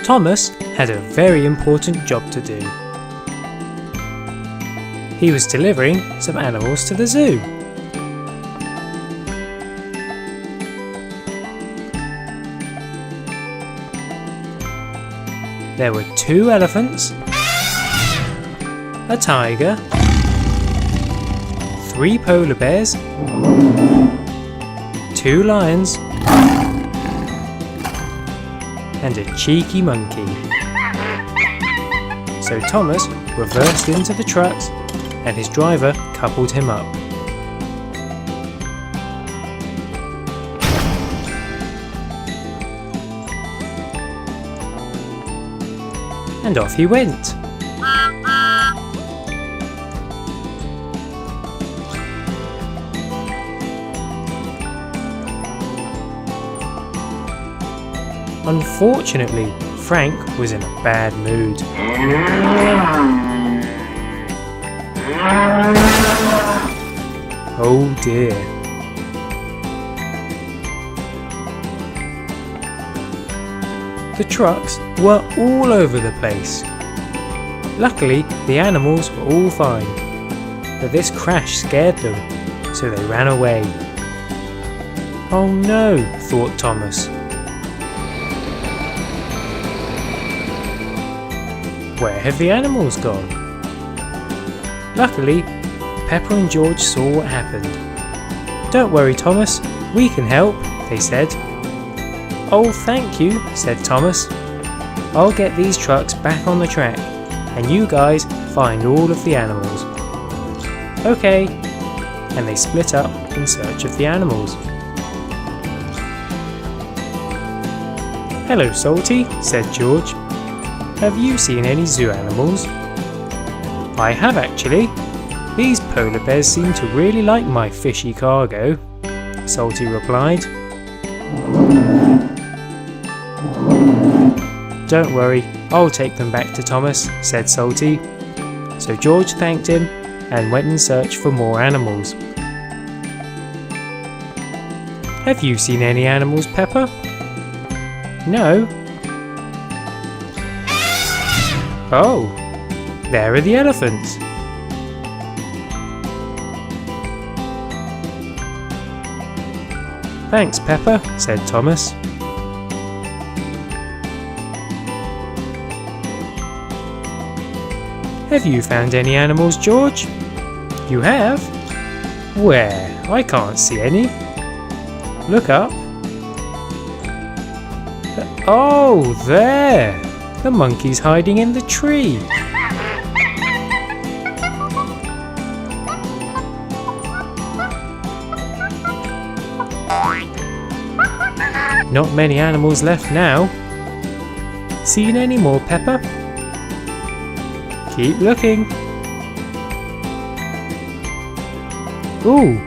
Thomas had a very important job to do. He was delivering some animals to the zoo. There were 2 elephants, a tiger, 3 polar bears, 2 lions, and a cheeky monkey. So Thomas reversed into the trucks and his driver coupled him up. And off he went. Unfortunately, Frank was in a bad mood. Oh dear. The trucks were all over the place. Luckily, the animals were all fine, but this crash scared them, so they ran away. Oh no, thought Thomas. Where have the animals gone? Luckily, Peppa and George saw what happened. Don't worry, Thomas, we can help, they said. Oh, thank you, said Thomas. I'll get these trucks back on the track, and you guys find all of the animals. Okay, and they split up in search of the animals. Hello, Salty, said George. Have you seen any zoo animals? I have actually. These polar bears seem to really like my fishy cargo, Salty replied. Don't worry, I'll take them back to Thomas, said Salty. So George thanked him and went in search for more animals. Have you seen any animals, Peppa? No. Oh, there are the elephants. Thanks, Peppa, said Thomas. Have you found any animals, George? You have? Where? I can't see any. Look up. Oh, there! The monkey's hiding in the tree. Not many animals left now. Seen any more, Peppa? Keep looking. Ooh,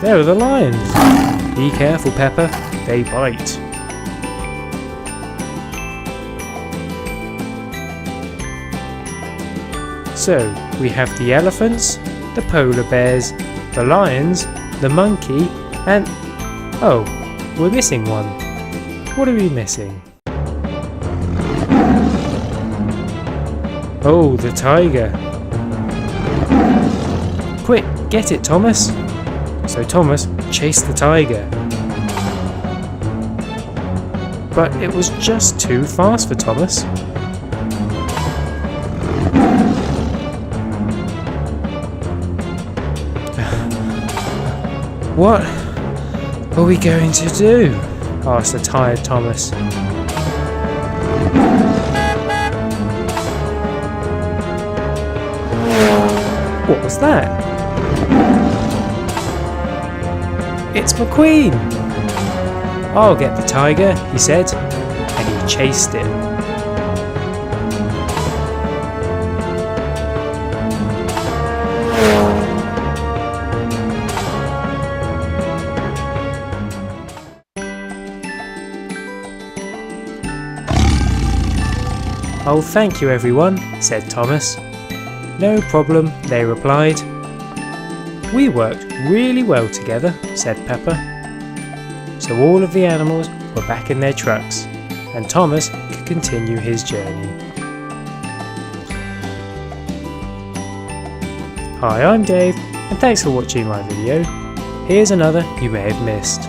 there are the lions. Be careful, Peppa, they bite. So, we have the elephants, the polar bears, the lions, the monkey, and... oh, we're missing one. What are we missing? Oh, the tiger. Quick, get it, Thomas. So Thomas chased the tiger. But it was just too fast for Thomas. What are we going to do? Asked the tired Thomas. What was that? It's McQueen! I'll get the tiger, he said, and he chased it. Oh, thank you everyone, said Thomas. No problem, they replied. We worked really well together, said Peppa. So all of the animals were back in their trucks, and Thomas could continue his journey. Hi, I'm Dave, and thanks for watching my video. Here's another you may have missed.